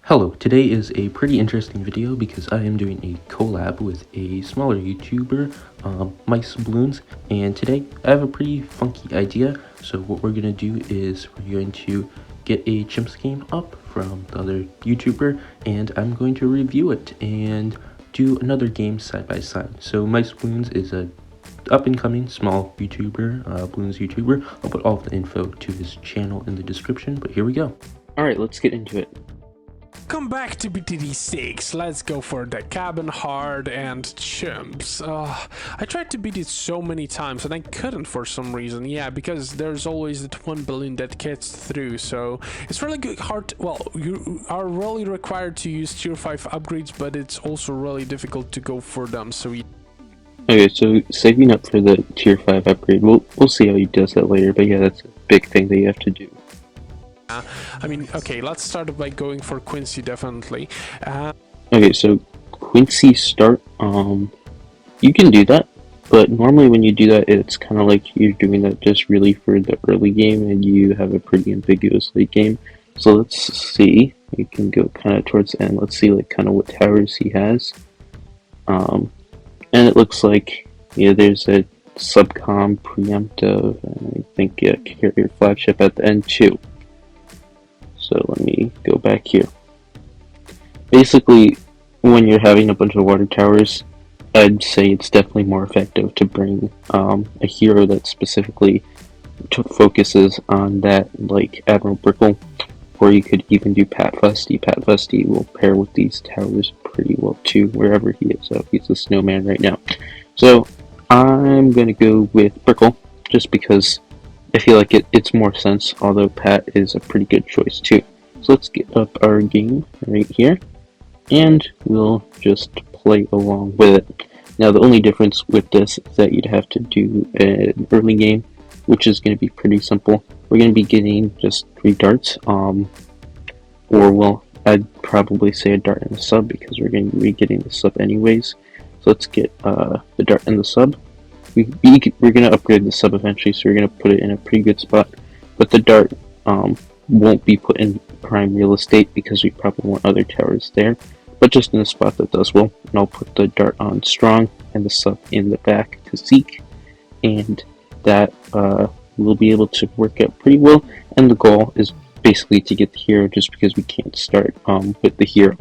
Hello, today is a pretty interesting video because I am doing a collab with a smaller YouTuber, Bloons, and today I have a pretty funky idea. So what we're going to do is we're going to get a Chimps game up from the other YouTuber, and I'm going to review it and do another game side by side. So Bloons is a up-and-coming small YouTuber, Bloons YouTuber. I'll put all of the info to his channel in the description, but here we go. Alright, let's get into it. Come back to BTD 6. Let's go for the cabin hard and chimps. I tried to beat it so many times and I couldn't for some reason. Yeah, because there's always that one balloon that gets through, so it's really good hard. Well, you are really required to use tier 5 upgrades, but it's also really difficult to go for them. So okay, so saving up for the tier 5 upgrade, we'll see how he does that later, but yeah, that's a big thing that you have to do. I mean, okay, let's start by going for Quincy, definitely. Okay, so Quincy start, you can do that, but normally when you do that, it's kind of like you're doing that just really for the early game, and you have a pretty ambiguous late game. So let's see, you can go kind of towards the end, let's see like kind of what towers he has. And it looks like, yeah, there's a subcom, preemptive, and I think carrier flagship at the end too. So let me go back here. Basically, when you're having a bunch of water towers, I'd say it's definitely more effective to bring a hero that specifically focuses on that, like Admiral Brickle, or you could even do Pat Fusty. Pat Fusty will pair with these towers pretty well too, wherever he is. So he's a snowman right now. So I'm going to go with Brickle, just because I feel like it's more sense, although Pat is a pretty good choice too. So let's get up our game right here, and we'll just play along with it. Now the only difference with this is that you'd have to do an early game, which is going to be pretty simple. We're going to be getting just 3 darts, or well, I'd probably say a dart and a sub, because we're going to be getting the sub anyways. So let's get the dart and the sub. We're going to upgrade the sub eventually, so we're going to put it in a pretty good spot. But the dart won't be put in prime real estate because we probably want other towers there. But just in a spot that does well. And I'll put the dart on strong and the sub in the back to seek. And that will be able to work out pretty well. And the goal is basically to get the hero, just because we can't start with the hero.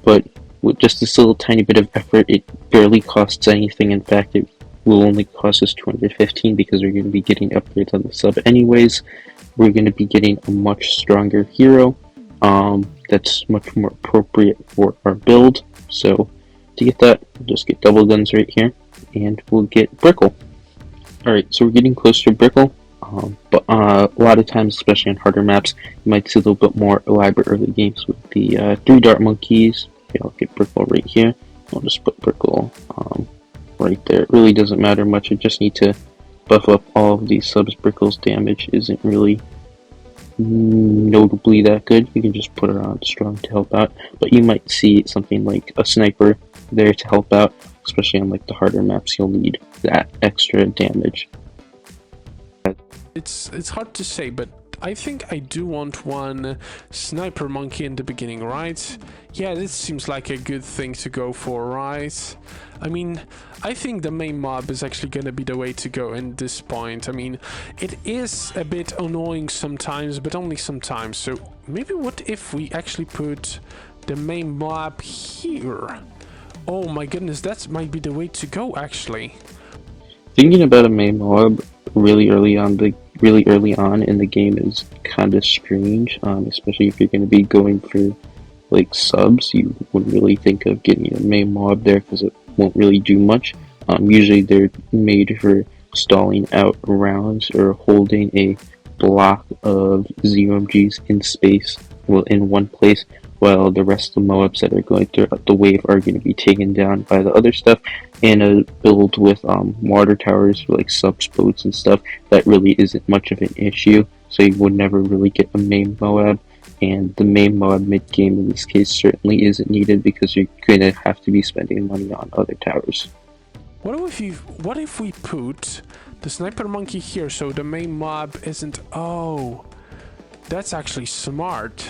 But with just this little tiny bit of effort, it barely costs anything. In fact, it will only cost us 215 because we're going to be getting upgrades on the sub anyways. We're going to be getting a much stronger hero that's much more appropriate for our build. So to get that, we'll just get double guns right here, and we'll get Brickle. Alright, so we're getting close to Brickle, but a lot of times, especially on harder maps, you might see a little bit more elaborate early games with the 3 dart monkeys. Okay, I'll get Brickle right here. I'll just put Brickle right there. It really doesn't matter much. I just need to buff up all of these subs. Brickle's damage isn't really notably that good. You can just put her on strong to help out, but you might see something like a sniper there to help out, especially on like the harder maps. You'll need that extra damage. It's hard to say, but I think I do want one sniper monkey in the beginning, right? Yeah, this seems like a good thing to go for, right? I mean, I think the main mob is actually gonna be the way to go in this point. I mean, it is a bit annoying sometimes, but only sometimes. So maybe what if we actually put the main mob here? Oh my goodness, that might be the way to go, actually. Thinking about a main mob really early on in the game is kind of strange, especially if you're going to be going for like subs. You wouldn't really think of getting a main mob there because it won't really do much. Usually they're made for stalling out rounds or holding a block of ZOMGs in space, well, in one place, while the rest of the Moabs that are going throughout the wave are going to be taken down by the other stuff. And a build with water towers, like subs, boats, and stuff, that really isn't much of an issue, so you would never really get a main Moab. And the main Moab mid-game in this case certainly isn't needed, because you're going to have to be spending money on other towers. What if we put the sniper monkey here, so the main mob isn't... Oh, that's actually smart.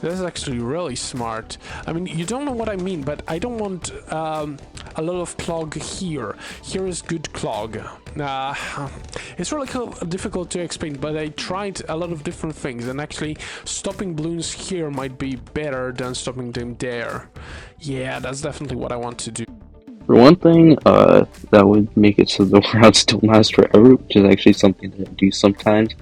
That's actually really smart. I mean, you don't know what I mean, but I don't want a lot of clog here. Here is good clog. It's really difficult to explain, but I tried a lot of different things, and actually stopping balloons here might be better than stopping them there. Yeah, that's definitely what I want to do. For one thing, that would make it so the routes don't last forever, which is actually something that I do sometimes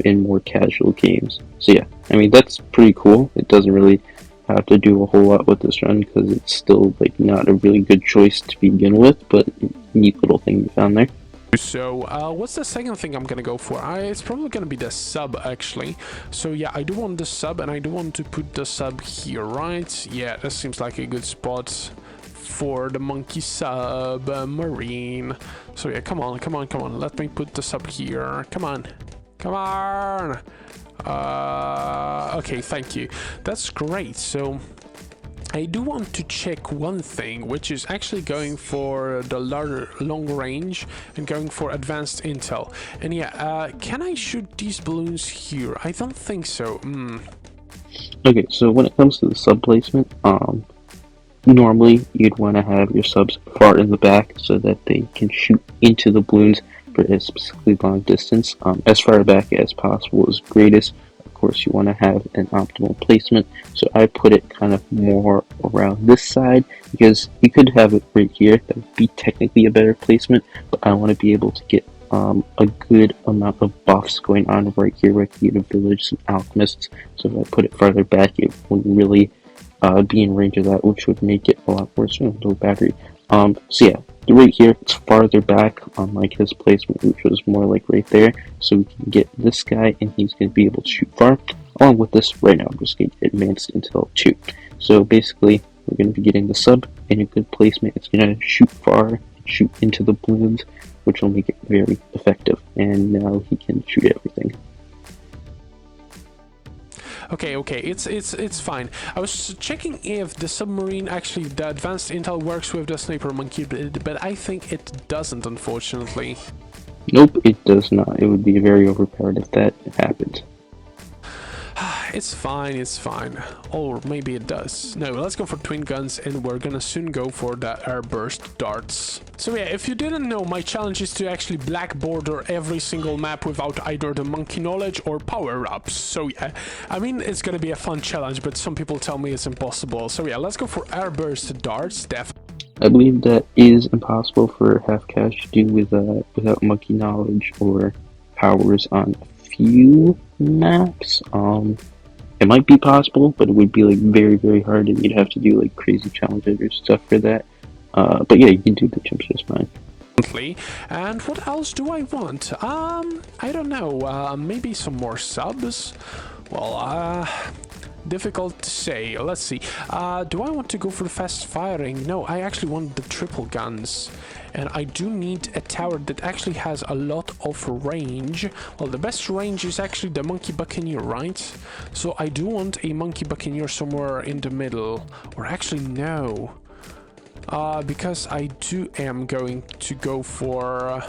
in more casual games. So yeah, I mean, that's pretty cool. It doesn't really have to do a whole lot with this run because it's still like not a really good choice to begin with, but neat little thing you found there. So, what's the second thing I'm gonna go for? It's probably gonna be the sub, actually. So yeah, I do want the sub, and I do want to put the sub here, right? Yeah, that seems like a good spot for the monkey Submarine. So yeah, come on, come on, come on. Let me put the sub here. Come on. Come on! Okay, thank you. That's great. So, I do want to check one thing, which is actually going for the long range and going for advanced intel. And yeah, can I shoot these balloons here? I don't think so. Okay, so when it comes to the sub placement, normally you'd want to have your subs far in the back so that they can shoot into the balloons for a specifically long distance. As far back as possible is greatest. Of course, you want to have an optimal placement, so I put it kind of more around this side because you could have it right here. That would be technically a better placement, but I want to be able to get a good amount of buffs going on right here where I can get a village, some alchemists. So if I put it farther back, it wouldn't really be in range of that, which would make it a lot worse. Low battery. So yeah, right here, it's farther back, unlike his placement, which was more like right there. So we can get this guy, and he's going to be able to shoot far. Along with this, right now, I'm just going to get advanced intel 2. So basically, we're going to be getting the sub in a good placement. It's going to shoot far, and shoot into the balloons, which will make it very effective. And now he can shoot everything. Okay, it's fine. I was checking if the submarine, actually the advanced intel works with the sniper monkey, but I think it doesn't, unfortunately. Nope, it does not. It would be very overpowered if that happened. It's fine. Or maybe it does. No, let's go for twin guns, and we're gonna soon go for the airburst darts. So yeah, if you didn't know, my challenge is to actually black border every single map without either the monkey knowledge or power-ups. So yeah, I mean, it's gonna be a fun challenge, but some people tell me it's impossible. So yeah, let's go for airburst darts, I believe that is impossible for half cash to do without monkey knowledge or powers on a few maps. It might be possible, but it would be like very, very hard, and you'd have to do like crazy challenges or stuff for that. But yeah, you can do the chimps just fine. And what else do I want? I don't know. Maybe some more subs. Well, difficult to say. Let's see. Do I want to go for the fast firing? No, I actually want the triple guns. And I do need a tower that actually has a lot of range. Well, the best range is actually the Monkey Buccaneer, right? So I do want a Monkey Buccaneer somewhere in the middle. Or actually, no. Because I am going to go for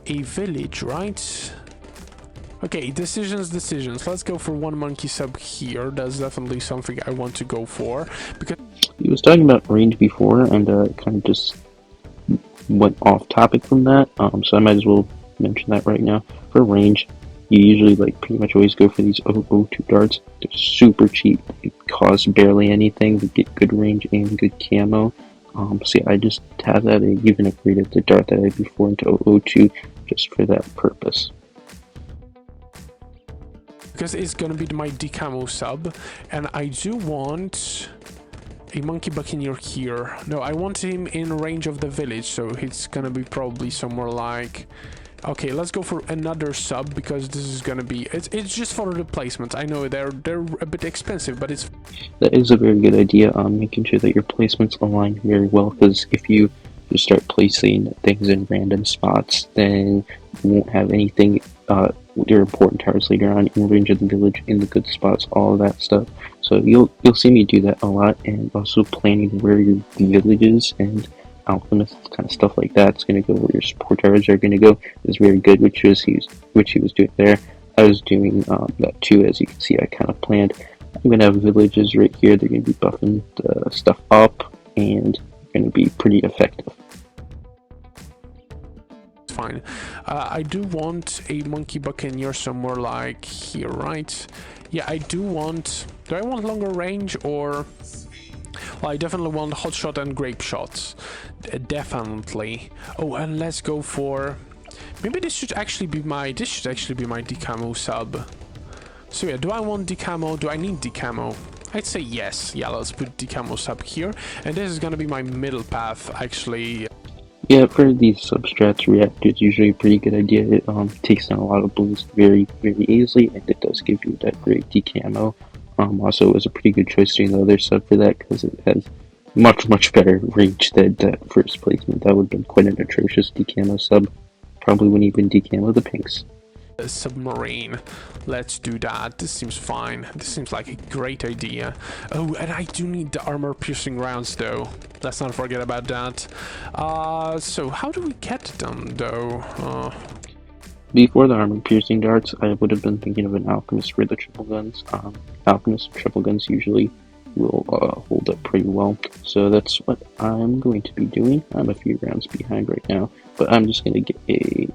a village, right? Okay, decisions. Let's go for one monkey sub here. That's definitely something I want to go for. Because he was talking about range before, and kind of just went off topic from that. So I might as well mention that right now. For range, you usually like pretty much always go for these 002 darts. They're super cheap. It costs barely anything to get good range and good camo. So yeah, I just have that. I even upgraded the dart that I had before into 002 just for that purpose. Because it's gonna be my decamo sub, and I do want a Monkey Buccaneer here. No, I want him in range of the village, so he's gonna be probably somewhere like... Okay, let's go for another sub, because this is gonna be... It's just for the placement. I know they're a bit expensive, but it's... That is a very good idea, making sure that your placements align very well, because if you just start placing things in random spots, then you won't have anything, your important towers later on in range of the village, in the good spots, all of that stuff. So you'll see me do that a lot, and also planning where your villages and alchemists, kind of stuff like that's going to go, where your support towers are going to go, is very good, which he was doing there. I was doing that too, as you can see. I kind of planned I'm going to have villages right here. They're going to be buffing the stuff up and going to be pretty effective. Fine. I do want a monkey buccaneer somewhere like here, right? Yeah, I do want... Do I want longer range or... Well, I definitely want hot shot and grape shots. Definitely. Oh, and let's go for... Maybe this should actually be my... This should actually be my decamo sub. So yeah, do I want decamo? Do I need decamo? I'd say yes. Yeah, let's put decamo sub here. And this is gonna be my middle path, actually. Yeah, for these substrats, React is usually a pretty good idea. It takes down a lot of balloons very, very easily, and it does give you that great decamo. Also, it was a pretty good choice doing the other sub for that, because it has much, much better range than that first placement. That would have been quite an atrocious decamo sub. Probably wouldn't even decamo the pinks. Submarine. Let's do that. This seems fine. This seems like a great idea. Oh, and I do need the armor piercing rounds though. Let's not forget about that. So how do we get them though? Before the armor piercing darts, I would have been thinking of an alchemist for the triple guns. Alchemist triple guns usually will hold up pretty well, so that's what I'm going to be doing. I'm a few rounds behind right now, but I'm just going to get a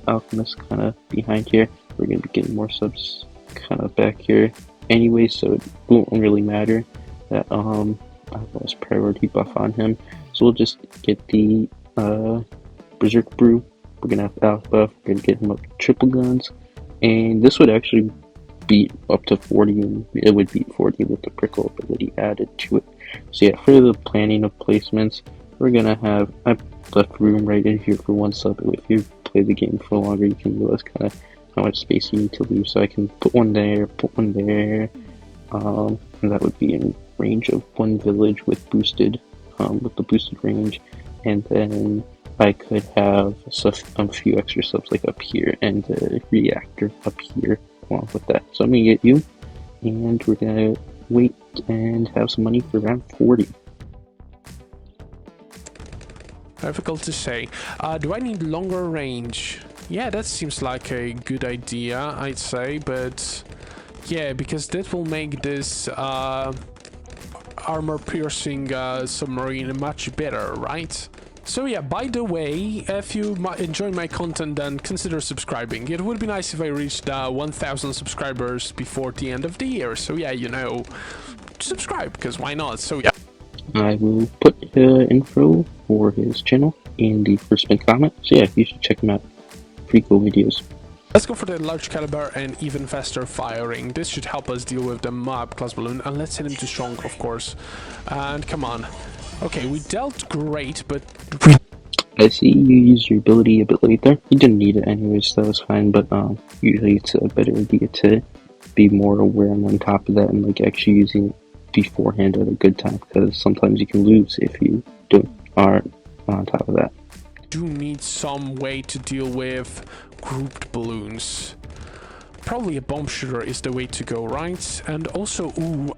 alchemist kind of behind here. We're going to be getting more subs kind of back here anyway, so it won't really matter that I've lost priority buff on him. So we'll just get the Berserk Brew. We're going to have Alpha buff. We're going to get him up to triple guns, and this would actually beat up to 40, and it would beat 40 with the prickle ability added to it. So yeah, for the planning of placements, we're gonna have, I've left room right in here for one sub. If you play the game for longer, you can realize kind of how much space you need to leave. So I can put one there, and that would be in range of one village with boosted, with the boosted range, and then I could have a few extra subs like up here and the reactor up here along with that. So I'm gonna get you, and we're gonna wait and have some money for round 40. Difficult to say. Do I need longer range? Yeah, that seems like a good idea, I'd say, but yeah, because that will make this armor piercing submarine much better, right? So yeah, by the way, if you enjoy my content, then consider subscribing. It would be nice if I reached 1,000 subscribers before the end of the year. So yeah, you know, subscribe, because why not? So yeah. I will put info for his channel in the first pinned comment. So yeah, you should check him out. Pretty cool videos. Let's go for the large caliber and even faster firing. This should help us deal with the mob class balloon. And let's send him to strong, of course. And come on. Okay, we dealt great, but I see you used your ability a bit late there. You didn't need it anyways, so that was fine, but usually it's a better idea to be more aware and on top of that and like actually using it beforehand at a good time, because sometimes you can lose if you aren't on top of that. do need some way to deal with grouped balloons. Probably a bomb shooter is the way to go, right? And also, ooh,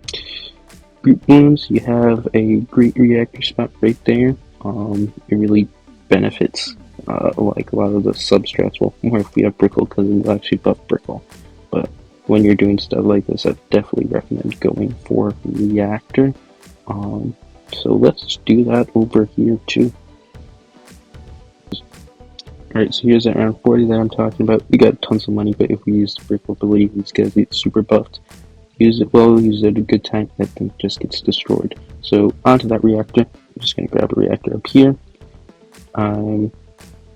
group balloons, you have a great reactor spot right there. It really benefits like a lot of the substrats. Well, more if we have Brickle, because it will actually buff Brickle. But when you're doing stuff like this, I definitely recommend going for reactor. So let's do that over here too. Alright, so here's that round 40 that I'm talking about. We got tons of money, but if we use the Brickle ability, these guys get super buffed. Use it well, use it at a good time, that thing just gets destroyed. So onto that reactor. I'm just going to grab a reactor up here.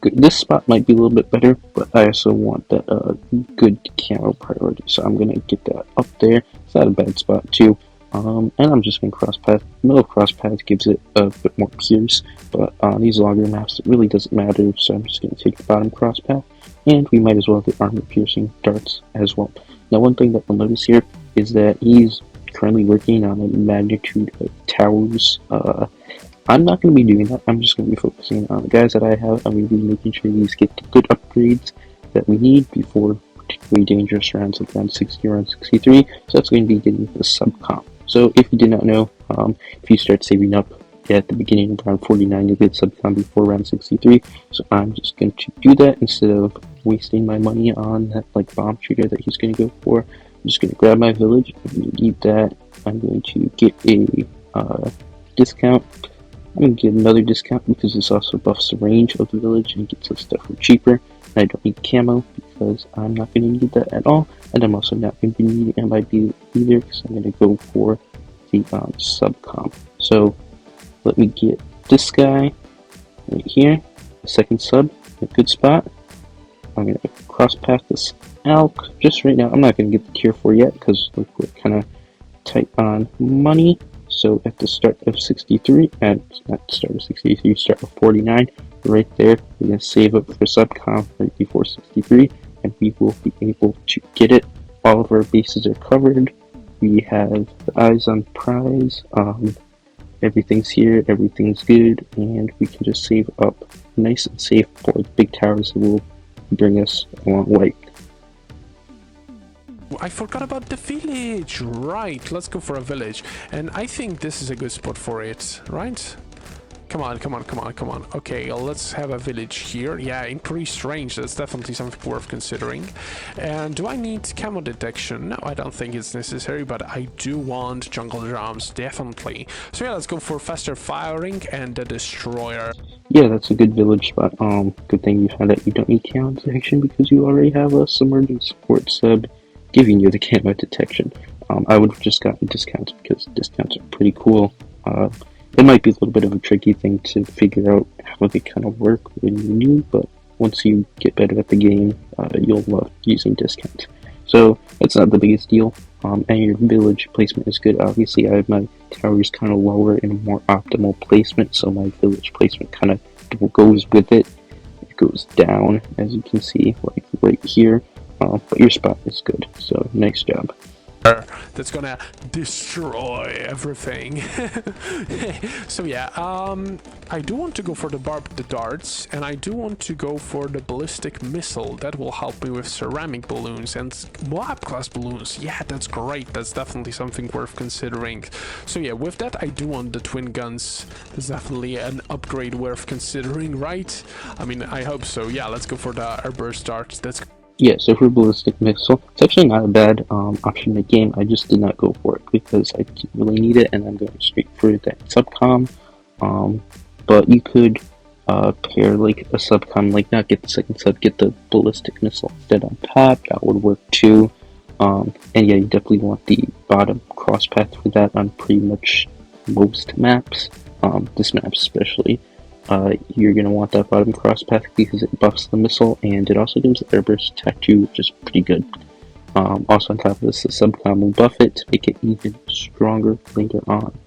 This spot might be a little bit better, but I also want that good camo priority, so I'm going to get that up there. It's not a bad spot too. And I'm just going to cross path. Middle cross path gives it a bit more pierce, but on these longer maps it really doesn't matter, so I'm just going to take the bottom cross path, and we might as well get armor piercing darts as well. Now one thing that we'll notice here is that he's currently working on a magnitude of towers. I'm not going to be doing that. I'm just going to be focusing on the guys that I have. I'm going to be making sure these get the good upgrades that we need before particularly dangerous rounds like round 60 or round 63. So that's going to be getting the sub-comp. So if you did not know, if you start saving up at the beginning of round 49, you'll get sub-comp before round 63. So I'm just going to do that instead of wasting my money on that like bomb shooter that he's going to go for. I'm just going to grab my village. I'm going to need that. I'm going to get a discount. I'm going to get another discount because this also buffs the range of the village and gets us stuff for cheaper. And I don't need camo because I'm not going to need that at all. And I'm also not going to be needing MIB either because I'm going to go for the subcom. So let me get this guy right here, the second sub, a good spot. I'm going to cross path this elk just right now. I'm not going to get the tier 4 yet because we're kind of tight on money. So at the start of 63, and not start of 63, start of 49, right there, we're going to save up for subcom right before 63, and we will be able to get it. All of our bases are covered. We have the eyes on prize. Everything's here, everything's good, and we can just save up nice and safe for the big towers that will bring us a long way. I forgot about the village. Right, let's go for a village. And I think this is a good spot for it, right? Come on, come on, come on, come on. Okay, let's have a village here. Yeah, increased range. That's definitely something worth considering. And do I need camo detection? No, I don't think it's necessary, but I do want jungle drums, definitely. So yeah, let's go for faster firing and the destroyer. Yeah, that's a good village spot. Good thing you found out you don't need camo detection because you already have a submerging support sub giving you the camo detection. I would have just gotten discounts because discounts are pretty cool. It might be a little bit of a tricky thing to figure out how they kind of work when you're new, but once you get better at the game, you'll love using discounts. So that's not the biggest deal. And your village placement is good. Obviously, I have my towers kind of lower in a more optimal placement, so my village placement kind of goes with it. It goes down, as you can see, like right here. But your spot is good, so nice job. That's gonna destroy everything. So yeah, I do want to go for the barbed darts, and I do want to go for the ballistic missile. That will help me with ceramic balloons and Moab class balloons. Yeah, that's great. That's definitely something worth considering. So yeah, with that, I do want the twin guns. That's definitely an upgrade worth considering, right? I mean, I hope so. Yeah, let's go for the airburst darts. That's Yeah, so for ballistic missile, it's actually not a bad option in the game. I just did not go for it because I didn't really need it, and I'm going straight for that subcom. But you could pair like a subcom, like not get the second sub, get the ballistic missile instead on top. That would work too. And yeah, you definitely want the bottom cross path for that on pretty much most maps. This map especially. You're going to want that bottom cross path because it buffs the missile, and it also gives the airburst attack too, which is pretty good. Also on top of this, the subcom will buff it to make it even stronger later on.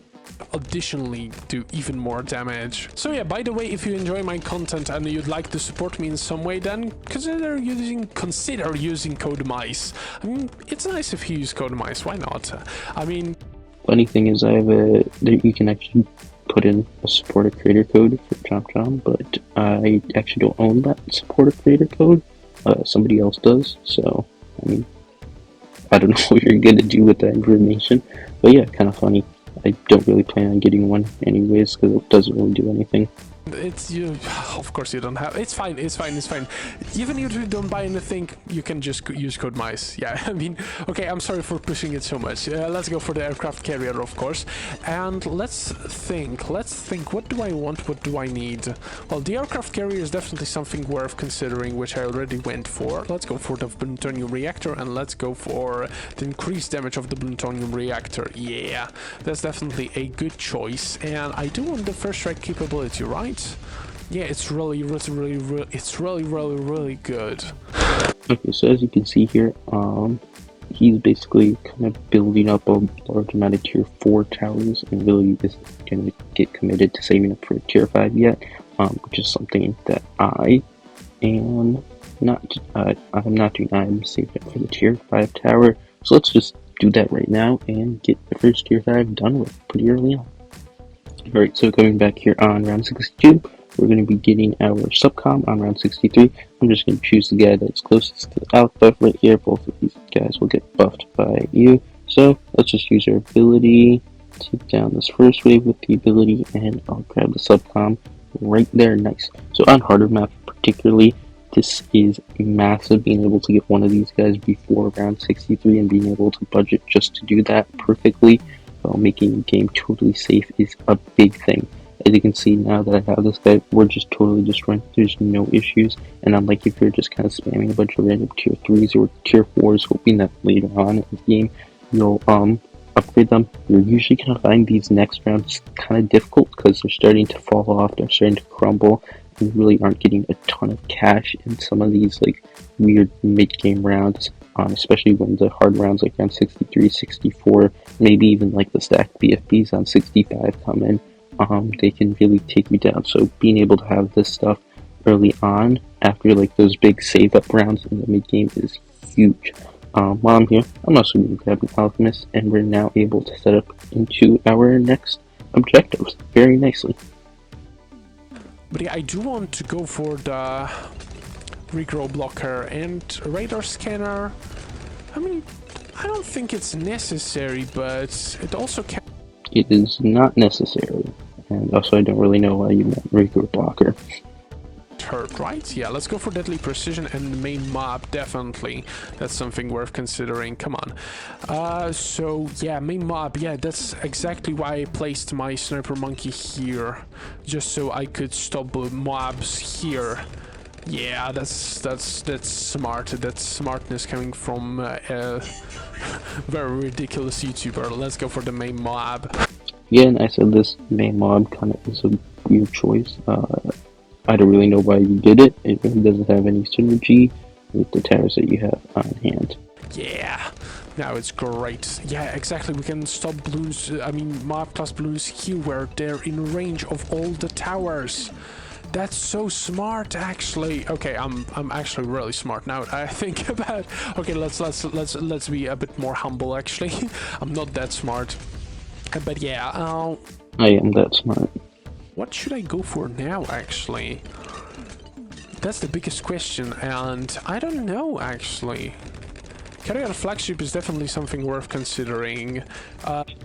Additionally do even more damage. So yeah, by the way, if you enjoy my content and you'd like to support me in some way, then consider using code MICE. I mean, it's nice if you use code MICE, why not? I mean, funny thing is you can actually put in a supporter creator code for Chom, but I actually don't own that supporter creator code. Somebody else does, so I mean, I don't know what you're gonna do with that information, but yeah, kind of funny. I don't really plan on getting one anyways because it doesn't really do anything. It's you. Of course you don't have. It's fine. It's fine. It's fine. Even if you don't buy anything, you can just use code MICE. Yeah. I mean, okay. I'm sorry for pushing it so much. Let's go for the aircraft carrier, of course, and let's think. What do I want? What do I need? Well, the aircraft carrier is definitely something worth considering, which I already went for. Let's go for the plutonium reactor, and let's go for the increased damage of the plutonium reactor. Yeah, that's definitely a good choice, and I do want the first strike capability, right? Yeah, it's really good. Okay, so as you can see here, he's basically kind of building up a large amount of tier 4 towers and really isn't going to get committed to saving up for tier 5 yet, which is something that I am not doing. I'm saving up for the tier 5 tower, so let's just do that right now and get the first tier 5 done with pretty early on. Alright, so coming back here on round 62, we're going to be getting our subcom on round 63. I'm just going to choose the guy that's closest to the alpha right here. Both of these guys will get buffed by you. So let's just use our ability, take down this first wave with the ability, and I'll grab the subcom right there. Nice. So on harder maps particularly, this is massive. Being able to get one of these guys before round 63 and being able to budget just to do that perfectly while making the game totally safe is a big thing. As you can see now that I have this guy, we're just totally destroying. There's no issues. And unlike if you're just kind of spamming a bunch of random tier 3s or tier 4s, hoping that later on in the game you'll upgrade them, you're usually going to find these next rounds kind of difficult because they're starting to fall off, they're starting to crumble, and you really aren't getting a ton of cash in some of these like weird mid-game rounds. Especially when the hard rounds like round 63, 64, maybe even like the stacked BFBs on 65 come in. They can really take you down. So being able to have this stuff early on after like those big save up rounds in the mid game is huge. While I'm here, I'm also going to grab an alchemist, and we're now able to set up into our next objectives very nicely. But yeah, I do want to go for the regrow blocker and radar scanner. I mean, I don't think it's necessary, but it also can. It is not necessary. And also, I don't really know why you want regrow blocker. Hurt, right? Yeah, let's go for deadly precision and the main mob, definitely. That's something worth considering. Come on. So yeah, main mob. Yeah, that's exactly why I placed my sniper monkey here, just so I could stop mobs here. Yeah, that's smart. That's smartness coming from a very ridiculous YouTuber. Let's go for the main mob. Again, I said this main mob kind of is a weird choice. I don't really know why you did it. It really doesn't have any synergy with the towers that you have on hand. Yeah, now it's great. Yeah, exactly. We can stop balloons. I mean, mob class balloons here where they're in range of all the towers. That's so smart, actually. Okay, I'm actually really smart now. I think about. Okay, let's be a bit more humble. Actually, I'm not that smart, but yeah. I am that smart. What should I go for now, actually? That's the biggest question, and I don't know, actually. Carrier flagship is definitely something worth considering.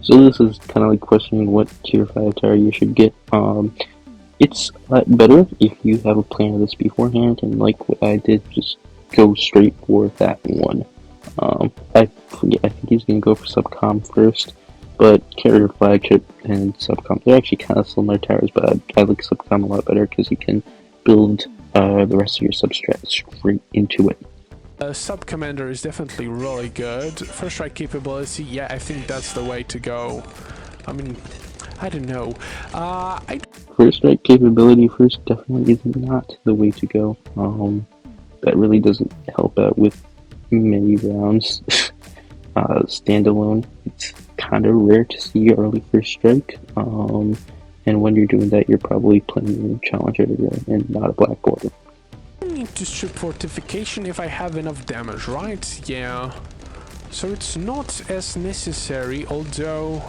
So this is kind of like questioning what tier 5 tower you should get. It's a lot better if you have a plan of this beforehand, and like what I did, just go straight for that one. I think he's going to go for subcom first. But carrier flagship and subcom, they're actually kind of similar towers, but I like subcom a lot better because you can build the rest of your substrat straight into it. Sub commander is definitely really good. First strike capability, yeah, I think that's the way to go. I mean, I don't know. First strike capability first definitely is not the way to go. That really doesn't help out with many rounds. Standalone, it's kind of rare to see early first strike, and when you're doing that, you're probably playing a challenge editor and not a black border. I need to strip fortification if I have enough damage, right? Yeah. So it's not as necessary, although.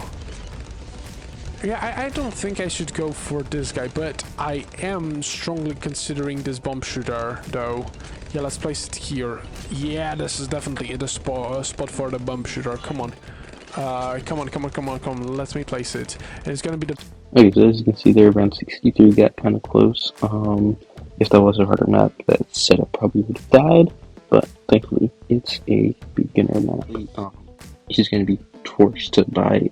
Yeah, I don't think I should go for this guy, but I am strongly considering this bomb shooter, though. Yeah, let's place it here. Yeah, this is definitely the spot for the bomb shooter. Come on. Come on. Let me place it. And it's gonna be the... Okay, so as you can see there, round 63 got kind of close. If that was a harder map, that setup probably would have died, but thankfully, it's a beginner map. He's gonna be forced to buy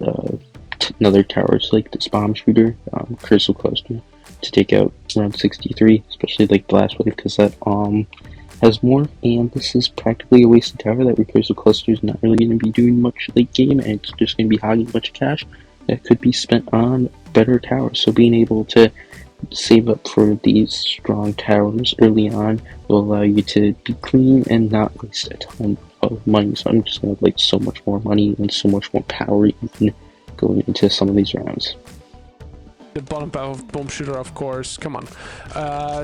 another tower, so like this bomb shooter, crystal cluster, to take out round 63, especially like the last wave, because that has more, and this is practically a wasted tower. That recursive cluster is not really going to be doing much late game, and it's just going to be hogging a bunch of cash that could be spent on better towers. So being able to save up for these strong towers early on will allow you to be clean and not waste a ton of money. So I'm just going to have like so much more money and so much more power even going into some of these rounds. The bottom of bomb shooter, of course. Come on.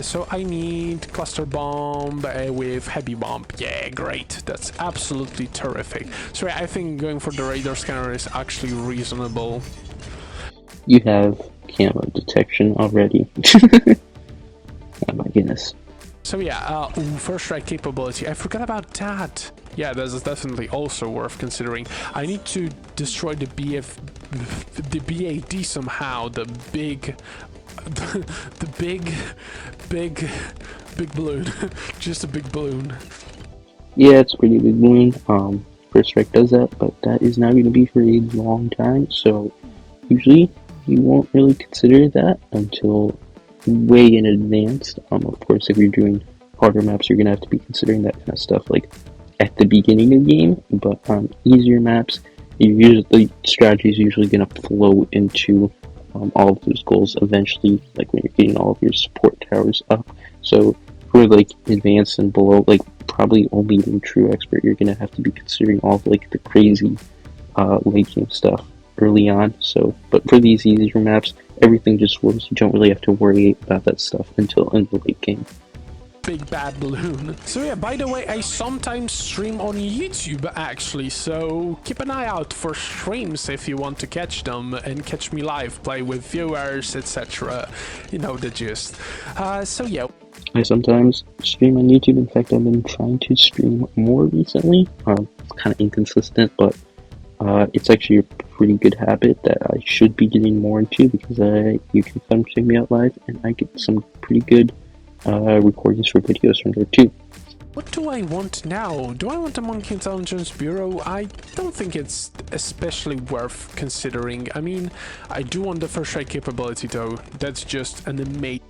So I need cluster bomb with heavy bomb. Yeah, great. That's absolutely terrific. So I think going for the radar scanner is actually reasonable. You have camo detection already. Oh my goodness. So yeah, first strike capability. I forgot about that. Yeah, that is definitely also worth considering. I need to destroy the BAD somehow. The big Big balloon. Just a big balloon. Yeah, it's a pretty big balloon. First Strike does that, but that is not going to be for a long time, so usually you won't really consider that until way in advance. Of course, if you're doing harder maps, you're going to have to be considering that kind of stuff like at the beginning of the game, but on easier maps, the strategy is usually going to flow into all of those goals eventually, like when you're getting all of your support towers up. So for like advanced and below, like probably only in true expert, you're gonna have to be considering all of like the crazy late game stuff early on. So, but for these easier maps, everything just flows. You don't really have to worry about that stuff until in the late game. Big bad balloon. So yeah, by the way, I sometimes stream on YouTube actually, so keep an eye out for streams if you want to catch them and catch me live, play with viewers, etc. You know the gist. So yeah. I sometimes stream on YouTube. In fact, I've been trying to stream more recently. It's kind of inconsistent, but it's actually a pretty good habit that I should be getting more into because you can come check me out live and I get some pretty good recordings for videos from there too. What do I want now? Do I want a Monkey Intelligence Bureau? I don't think it's especially worth considering. I mean, I do want the first strike capability though. That's just an amazing...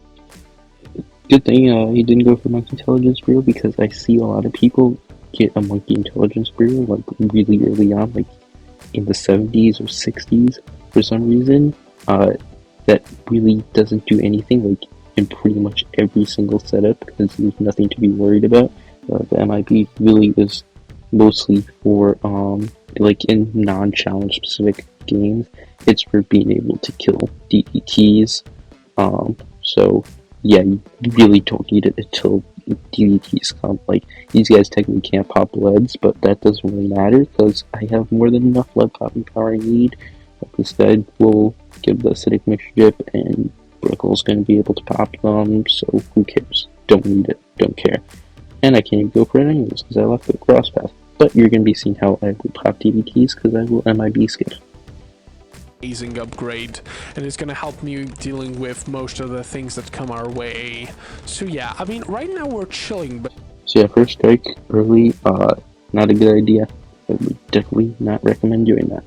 Good thing he didn't go for Monkey Intelligence Bureau because I see a lot of people get a Monkey Intelligence Bureau like really early on, like in the 70s or 60s for some reason. That really doesn't do anything like in pretty much every single setup because there's nothing to be worried about. The MIB really is mostly for like in non-challenge specific games. It's for being able to kill DDTs. So yeah, you really don't need it until DDTs come. Like, these guys technically can't pop leads, but that doesn't really matter because I have more than enough lead popping power I need. Like, this guy will give the acidic mixture dip, and Brickle's going to be able to pop them, so who cares? Don't need it, don't care. And I can't even go for it anyways because I left the cross path. But you're going to be seeing how I will pop DDTs because I will MIB skip. Amazing upgrade, and it's gonna help me dealing with most of the things that come our way. So yeah, I mean, right now we're chilling, but... So yeah, first strike early, not a good idea. I would definitely not recommend doing that.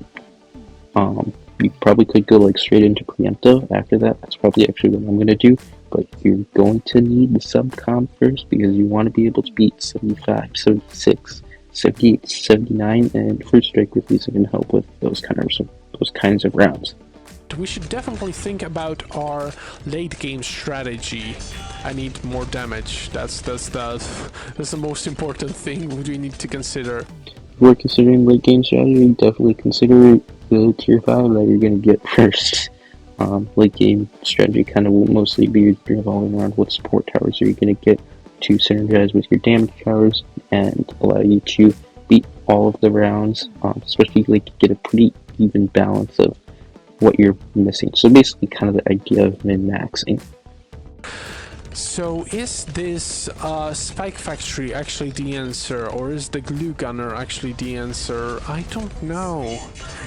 You probably could go like straight into Preemptive after that. That's probably actually what I'm gonna do. But you're going to need the sub-comp first because you want to be able to beat 75, 76, 78, 79, and first strike really isn't gonna help with those kinds of rounds. We should definitely think about our late game strategy. I need more damage. That's the most important thing we need to consider. If we're considering late game strategy, definitely consider the tier 5 that you're going to get first. Late game strategy kind of will mostly be revolving around what support towers are you going to get to synergize with your damage towers and allow you to beat all of the rounds, especially like get a pretty even balance of what you're missing. So basically kind of the idea of min-maxing. So is this Spike Factory actually the answer, or is the Glue Gunner actually the answer? I don't know.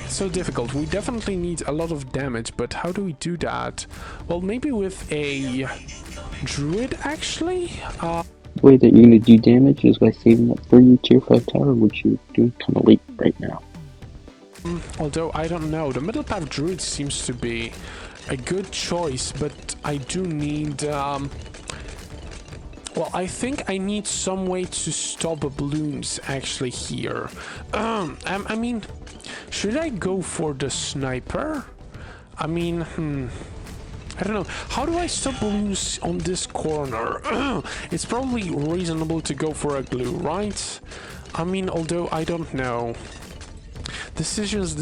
It's so difficult. We definitely need a lot of damage, but how do we do that? Well, maybe with a Druid actually? The way that you're going to do damage is by saving up for your tier 5 tower, which you're doing kind of late right now. Although, I don't know. The middle path Druid seems to be a good choice, but I do need... well, I think I need some way to stop balloons actually here. I mean, should I go for the sniper? I mean, I don't know. How do I stop balloons on this corner? It's probably reasonable to go for a glue, right? I mean, although I don't know. Decisions.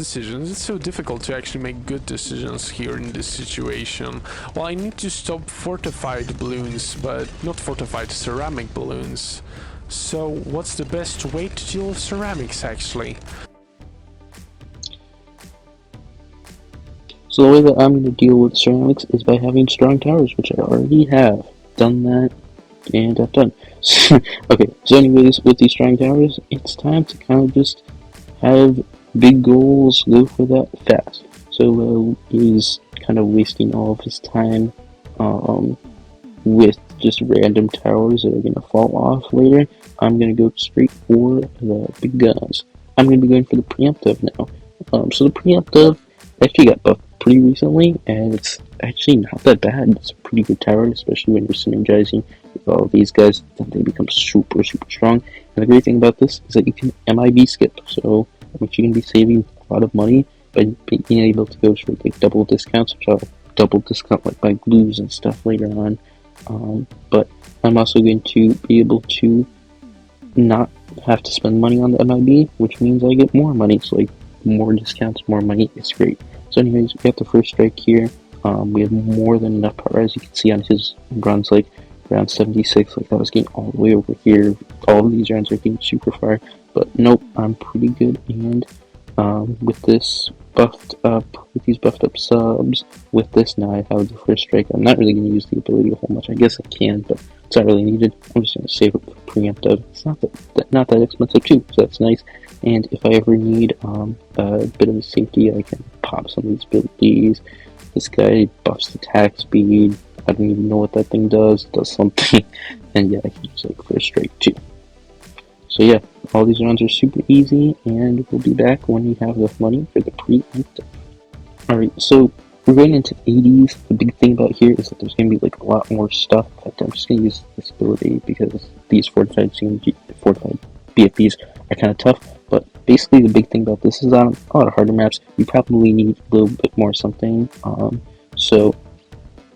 It's so difficult to actually make good decisions here in this situation. Well, I need to stop fortified balloons, but not fortified, ceramic balloons. So, what's the best way to deal with ceramics, actually? So the way that I'm going to deal with ceramics is by having strong towers, which I already have. Done that, and I'm done. Okay, so anyways, with these strong towers, it's time to kind of just have big goals, go for that fast. So he's kind of wasting all of his time with just random towers that are going to fall off later, I'm going to go straight for the big guns. I'm going to be going for the Preemptive now. So the Preemptive actually got buffed pretty recently, and it's actually not that bad. It's a pretty good tower, especially when you're synergizing with all of these guys, then they become super strong. And the great thing about this is that you can MIB skip, so which you can be saving a lot of money by being able to go for like double discounts, which I'll double discount like my blues and stuff later on. But I'm also going to be able to not have to spend money on the MIB, which means I get more money. So like more discounts, more money. It's great. So anyways, we have the first strike here. We have more than enough power, as you can see on his runs, like around 76. Like that was getting all the way over here. All of these runs are getting super far, but nope, I'm pretty good. And with this buffed up, with these buffed up subs, with this now I have the first strike. I'm not really going to use the ability a whole much. I guess I can, but it's not really needed. I'm just going to save it for Preemptive. It's not that expensive too, so that's nice. And if I ever need a bit of a safety, I can pop some of these abilities. This guy buffs attack speed. I don't even know what that thing does. It does something. And yeah, I can use like first strike too. So yeah, all these runs are super easy, and we'll be back when we have enough money for the Preemptive. Alright, so we're going into 80s. The big thing about here is that there's going to be like a lot more stuff. In fact, I'm just going to use this ability because these fortified BFBs are kind of tough. But basically the big thing about this is on a lot of harder maps, you probably need a little bit more something. So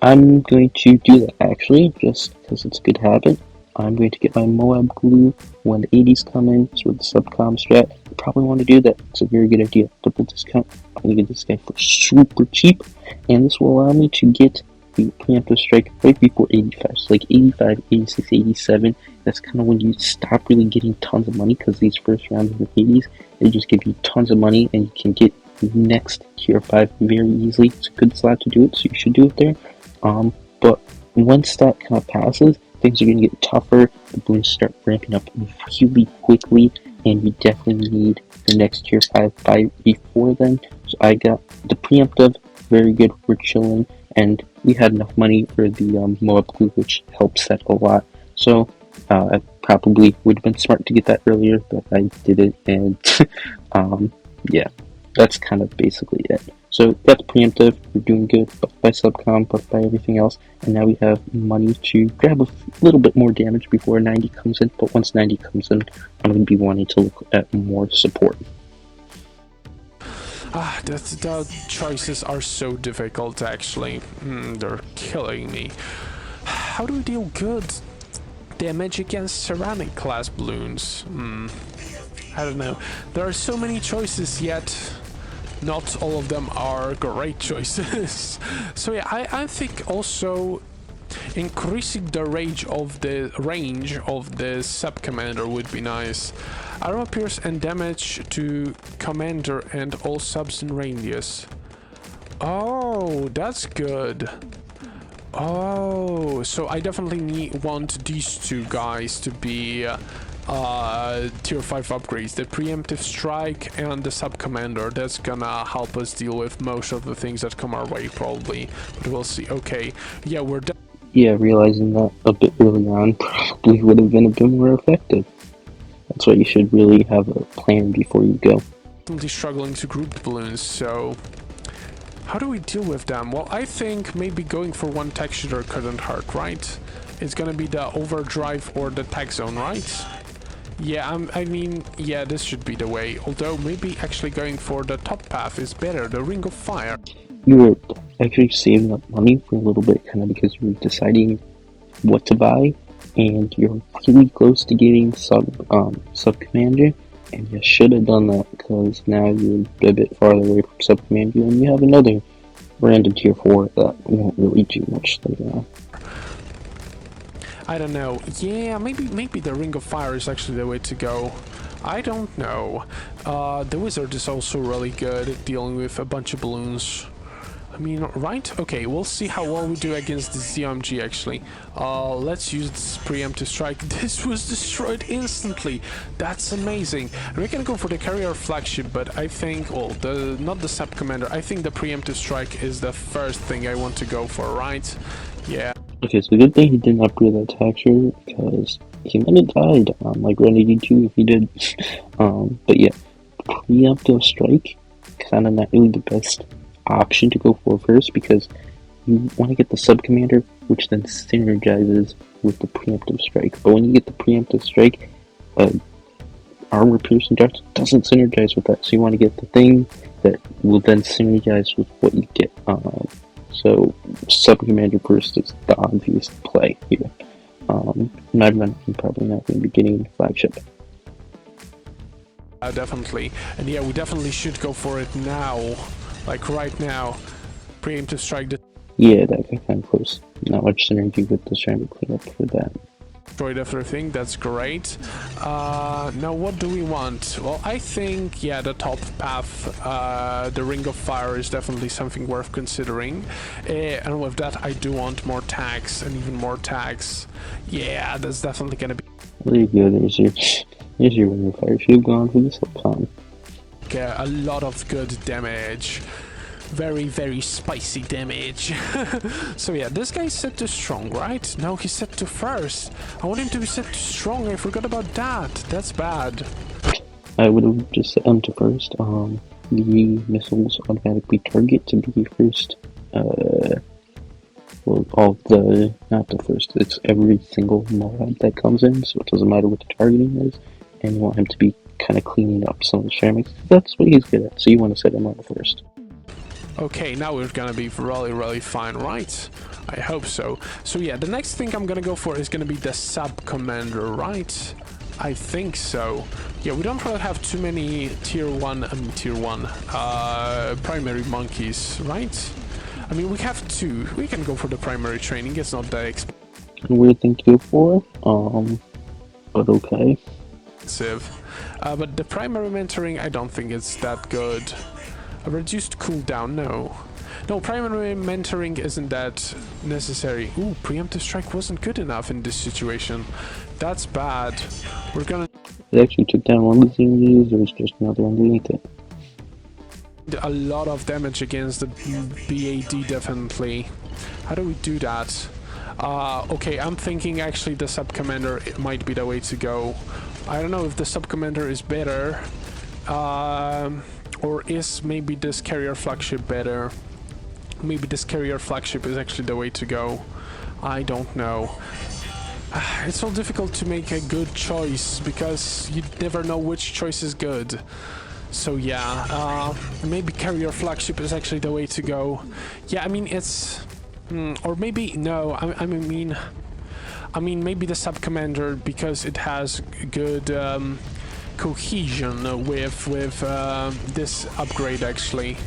I'm going to do that actually, just because it's a good habit. I'm going to get my Moab glue when the 80s come in, so with the subcom strat, you probably want to do that. It's a very good idea. Double discount. I'm going to get this guy for super cheap, and this will allow me to get the preemptive strike right before 85. So like 85, 86, 87, that's kind of when you stop really getting tons of money, because these first rounds in the 80s, they just give you tons of money, and you can get the next tier 5 very easily. It's a good slot to do it, so you should do it there. But once that kind of passes, things are going to get tougher. The balloons start ramping up really quickly, and we definitely need the next tier 5 by before then. So I got the preemptive, very good, we're chilling, and we had enough money for the Moab glue, which helps that a lot. So I probably would have been smart to get that earlier, but I didn't, and yeah, that's kind of basically it. So that's preemptive, we're doing good, buffed by subcom, buffed by everything else, and now we have money to grab a little bit more damage before 90 comes in, but once 90 comes in, I'm going to be wanting to look at more support. The choices are so difficult actually. They're killing me. How do we deal good damage against ceramic class balloons? I don't know. There are so many choices, yet not all of them are great choices. So yeah, I think also increasing the range of the sub commander would be nice. Armor pierce and damage to commander and all subs in radius. Oh, that's good. Oh, so I definitely want these two guys to be tier 5 upgrades, the preemptive strike and the sub commander. That's gonna help us deal with most of the things that come our way probably, but we'll see. Okay, yeah, we're done. Yeah, realizing that a bit early on probably would have been a bit more effective. That's why you should really have a plan before you go. Definitely struggling to group the balloons, so how do we deal with them? Well, I think maybe going for one texture couldn't hurt, right? It's gonna be the overdrive or the tech zone, right? Yeah, I mean, yeah, this should be the way. Although maybe actually going for the top path is better, the Ring of Fire. You were actually saving up money for a little bit, kind of because you were deciding what to buy, and you're really close to getting sub commander, and you should have done that because now you're a bit farther away from sub commander, and you have another random tier 4 that won't really do much later on. I don't know. Yeah, maybe the Ring of Fire is actually the way to go. I don't know. The Wizard is also really good at dealing with a bunch of balloons. I mean, right? Okay, we'll see how well we do against the ZMG actually. Let's use this preemptive strike. This was destroyed instantly. That's amazing. We're gonna go for the carrier flagship, but I think, well, not the sub commander. I think the preemptive strike is the first thing I want to go for, right? Yeah. Okay, so good thing he didn't upgrade that texture because he might have died on like run 82 if he did. But yeah, preemptive strike kind of not really the best option to go for first because you want to get the sub commander, which then synergizes with the preemptive strike. But when you get the preemptive strike, armor piercing darts doesn't synergize with that. So you want to get the thing that will then synergize with what you get. So sub commander first is the obvious play here. Not probably not going to be getting flagship. Definitely. And yeah, we definitely should go for it now. Like right now. Preemptive strike. Yeah, that got kind of close. Not much synergy with the trying to clean up for that. Destroyed everything, that's great. Now what do we want? Well, I think, yeah, the top path, the Ring of Fire is definitely something worth considering. And with that, I do want more tags and even more tags. Yeah, that's definitely gonna be... There you go, there's your Ring of Fire shield gone for this upon. Okay, a lot of good damage. Very, very spicy damage. So yeah, this guy's set to strong, right? No, he's set to first. I want him to be set to strong. I forgot about that. That's bad. I would have just set him to first. The missiles automatically target to be first. Well, not the first, it's every single mod that comes in, so it doesn't matter what the targeting is, and you want him to be kind of cleaning up some of the ceramics. That's what he's good at, so you want to set him on first. Okay, now we're gonna be really, really fine, right? I hope so. So yeah, the next thing I'm gonna go for is gonna be the sub-commander, right? I think so. Yeah, we don't really have too many tier 1 primary monkeys, right? I mean, we have 2. We can go for the primary training, it's not that expensive. Weird thing to go for, but okay. But the primary mentoring, I don't think it's that good. A reduced cooldown, no. No, primary mentoring isn't that necessary. Ooh, preemptive strike wasn't good enough in this situation. That's bad. We're gonna... It actually took down one of the thingies, there was just another underneath it. A lot of damage against the BAD, definitely. How do we do that? Okay, I'm thinking actually the sub-commander might be the way to go. I don't know if the sub-commander is better. Or is maybe this carrier flagship better? Maybe this carrier flagship is actually the way to go. I don't know. It's so difficult to make a good choice because you never know which choice is good. So yeah, maybe carrier flagship is actually the way to go. Yeah, I mean it's... or maybe... No, I mean maybe the sub-commander because it has good... cohesion with this upgrade actually.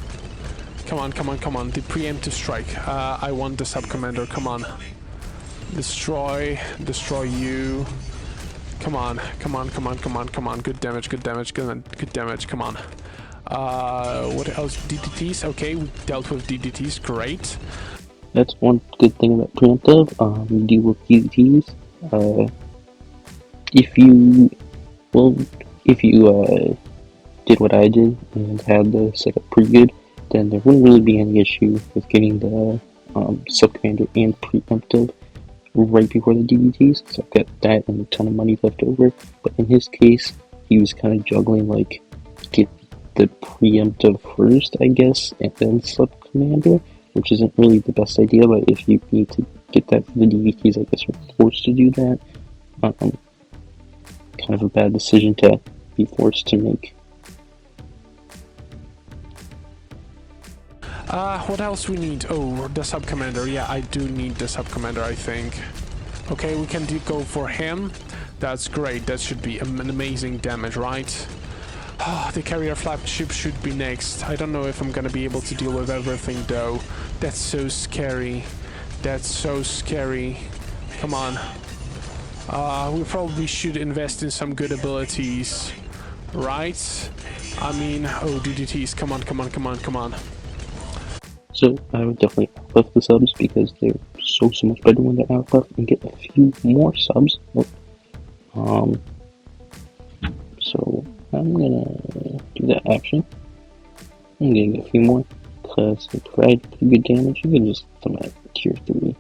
Come on, the preemptive strike. I want the sub-commander, come on. Destroy you. Come on, good damage, good damage, come on. What else? DDTs, okay, we dealt with DDTs, great. That's one good thing about preemptive, you deal with DDTs. If you did what I did and had the setup pretty good, then there wouldn't really be any issue with getting the sub-commander and preemptive right before the DDTs, so I've got that and a ton of money left over. But in his case, he was kind of juggling, like, get the preemptive first, I guess, and then sub-commander, which isn't really the best idea, but if you need to get that for the DDTs, I guess you're forced to do that. Kind of a bad decision to be forced to make. What else we need? Oh, the sub-commander. Yeah, I do need the sub-commander, I think. Okay, we can go for him. That's great. That should be an amazing damage, right? The carrier flagship should be next. I don't know if I'm gonna be able to deal with everything, though. That's so scary. That's so scary. Come on. We probably should invest in some good abilities, right? I mean, oh, DDTs, come on. So I would definitely uplift the subs because they're so much better when they're uplift and get a few more subs. So I'm gonna do that action. I'm gonna get a few more because they provide pretty good damage. You can just put them at tier 3.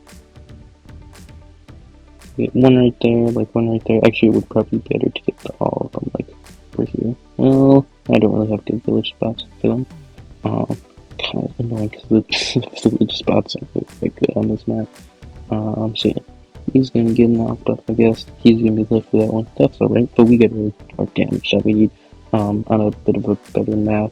Get one right there, like one right there. Actually, it would probably be better to get to all of them, like over here. Well, I don't really have good village spots for them. Kind of annoying because the village spots aren't really quite good on this map. So yeah, he's gonna get an off buff, I guess. He's gonna be left for that one. That's alright, but we get really our damage that we need on a bit of a better map.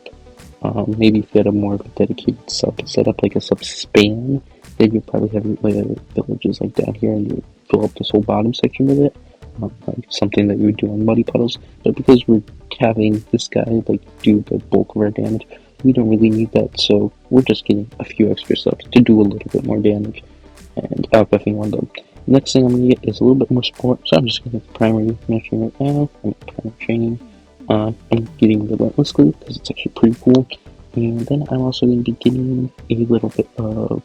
Maybe if you had a more of a dedicated sub set up, like a sub span, then you'd probably have like villages like down here and you fill up this whole bottom section with it. Like something that you would do on muddy puddles. But because we're having this guy like do the bulk of our damage, we don't really need that, so we're just getting a few extra subs to do a little bit more damage and outbuffing one of them. Next thing I'm going to get is a little bit more support, so I'm just going to get the primary mission right now. I'm primary training. I'm getting relentlessly because it's actually pretty cool, and then I'm also going to be getting a little bit of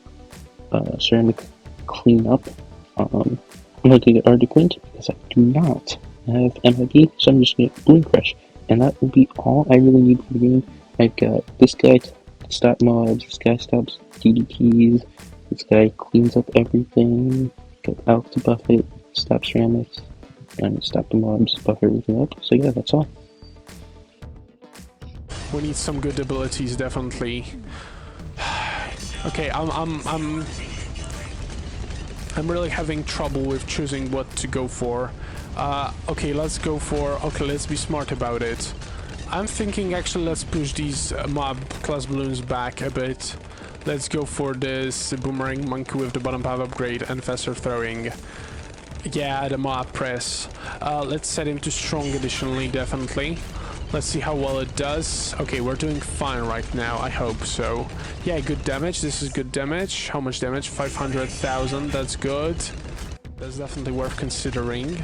ceramic cleanup. I'm going to get Arctic Wind because I do not have MIB, so I'm just going to get Bloon Crush, and that will be all I really need for the game. I've got this guy to stop mobs, this guy stops DDTs, this guy cleans up everything, got Alex to buff it, stop ceramics, and stop the mobs, buff everything up. So yeah, that's all. We need some good abilities, definitely. Okay, I'm really having trouble with choosing what to go for. Okay, let's go for... Okay, let's be smart about it. I'm thinking actually let's push these mob class balloons back a bit. Let's go for this boomerang monkey with the bottom path upgrade and faster throwing. Yeah, the mob press. Let's set him to strong additionally, definitely. Let's see how well it does. Okay, we're doing fine right now, I hope so. Yeah, good damage, this is good damage. How much damage? 500,000, that's good. That's definitely worth considering.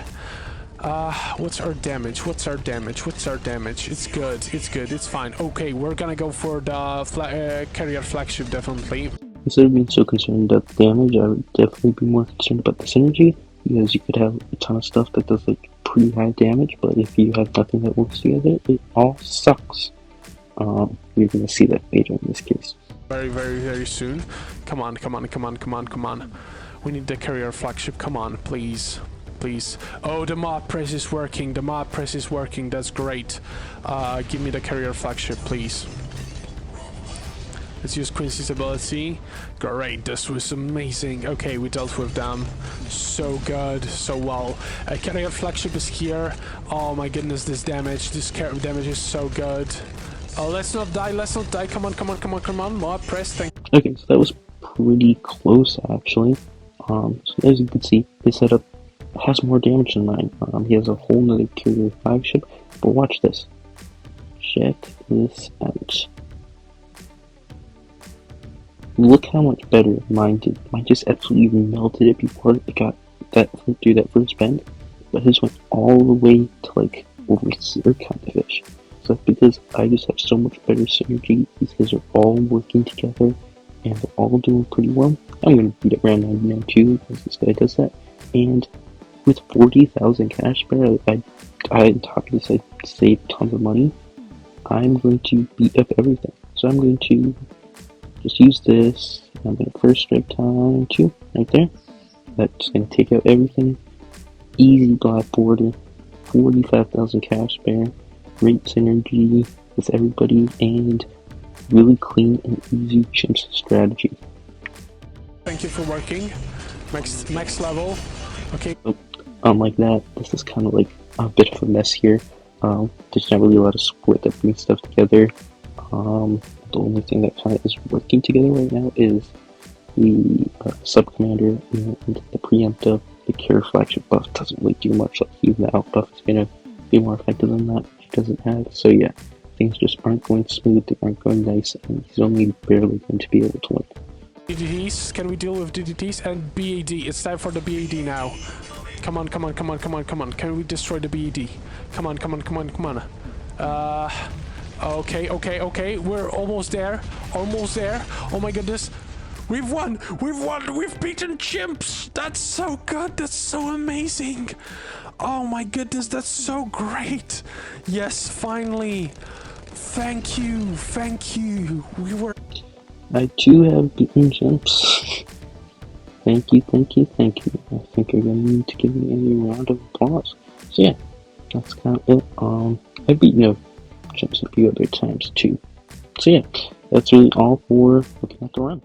What's our damage? What's our damage? What's our damage? It's good, it's good, it's fine. Okay, we're gonna go for the carrier flagship, definitely. Instead of being so concerned about the damage, I would definitely be more concerned about the synergy, because you could have a ton of stuff that does like pretty high damage, but if you have nothing that works together, it all sucks. You're gonna see that later in this case. Very, very, very soon. Come on, come on, come on, come on, come on. We need the carrier flagship, come on, please. Please. Oh, the mob press is working. The mob press is working. That's great. Give me the carrier flagship, please. Let's use Quincy's ability. Great. This was amazing. Okay, we dealt with them. So good. So well. Carrier flagship is here. Oh my goodness, this damage. This damage is so good. Oh, let's not die. Let's not die. Come on, come on, come on, come on. Mob press. Okay, so that was pretty close, actually. So as you can see, his setup has more damage than mine. He has a whole nother carrier flagship, but watch this. Check this out. Look how much better mine did. Mine just absolutely melted it before it got that through that first bend, but his went all the way to like over here kind of fish. So that's because I just have so much better synergy. These guys are all working together and they're all doing pretty well. I'm gonna beat it around 99 too, because this guy does that. And with 40,000 cash spare, I on top of this, I saved tons of money. I'm going to beat up everything. So I'm going to just use this. I'm going to first strike time 2 right there. That's going to take out everything. Easy black border. 45,000 cash spare. Great synergy with everybody and really clean and easy Chimps strategy. Thank you for working. Max level. Okay. Unlike that, this is kind of like a bit of a mess here. There's not really a lot of support that brings stuff together. The only thing that kind of is working together right now is the sub-commander and the preemptive. The carrier flagship buff doesn't really do much. Like even the out buff is going to be more effective than that, which he doesn't have. So yeah, things just aren't going smooth, they aren't going nice, and he's only barely going to be able to win. DDTs, can we deal with DDTs? And BAD, it's time for the BAD now. Come on, come on, come on, come on, come on. Can we destroy the BAD? Come on, come on, come on, come on. Okay, okay, okay. We're almost there. Almost there. Oh my goodness. We've won! We've won! We've beaten Chimps! That's so good! That's so amazing! Oh my goodness, that's so great! Yes, finally! Thank you! Thank you! We were... I too have beaten Chimps. Thank you, thank you, thank you. I think you're gonna need to give me a round of applause. So yeah, that's kind of it. I've beaten up Chimps a few other times too. So yeah, that's really all for looking at the run.